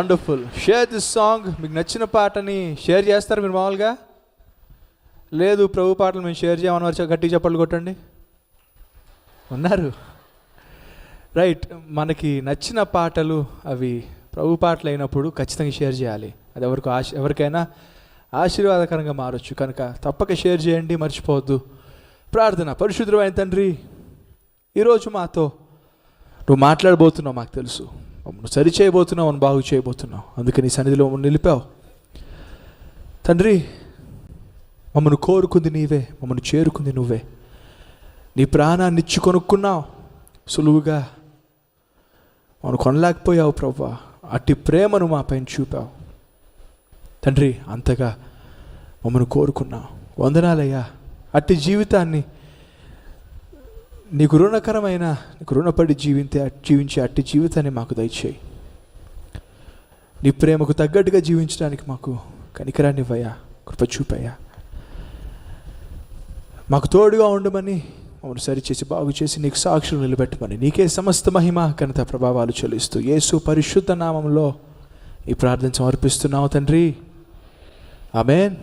Wonderful. Share this song. మీకు నచ్చిన పాటని షేర్ చేస్తారు మీరు మామూలుగా? లేదు ప్రభు పాటలు మేము షేర్ చేయమని వచ్చి గట్టి చప్పట్లు కొట్టండి. ఉన్నారు రైట్. మనకి నచ్చిన పాటలు అవి ప్రభు పాటలు అయినప్పుడు ఖచ్చితంగా షేర్ చేయాలి. అది ఎవరికైనా ఆశీర్వాదకరంగా మారచ్చు. కనుక తప్పక షేర్ చేయండి, మర్చిపోవద్దు. ప్రార్థన. పరిశుద్ధమైన తండ్రి, ఈరోజు మాతో నువ్వు మాట్లాడబోతున్నావు, మాకు తెలుసు. మమ్మల్ని సరి చేయబోతున్నావు, అని బాగు చేయబోతున్నావు. అందుకే నీ సన్నిధిలో మమ్మల్ని నిలిపావు తండ్రి. మమ్మల్ని కోరుకుంది నీవే, మమ్మల్ని చేరుకుంది నువ్వే. నీ ప్రాణాన్ని ఇచ్చి కొనుక్కున్నావు, సులువుగా మనం కొనలేకపోయావు ప్రభువా. అట్టి ప్రేమను మా పైన చూపావు తండ్రి. అంతగా మమ్మల్ని కోరుకున్నావు. వందనాలయ్యా. అట్టి జీవితాన్ని నీకు రుణకరమైన, నీకు రుణపడి జీవించే అట్టి జీవితాన్ని మాకు దయచేయి. నీ ప్రేమకు తగ్గట్టుగా జీవించడానికి మాకు కనికరాన్ని ఇవ్వయా, కృప చూపయ్యా. మాకు తోడుగా ఉండమని, మమ్మల్ని సరిచేసి బాగు చేసి నీకు సాక్షులు నిలబెట్టమని, నీకే సమస్త మహిమ ఘనత ప్రభావాలు చెల్లిస్తూ యేసు పరిశుద్ధ నామంలో ఈ ప్రార్థన సమర్పిస్తున్నావు తండ్రి. ఆమేన్.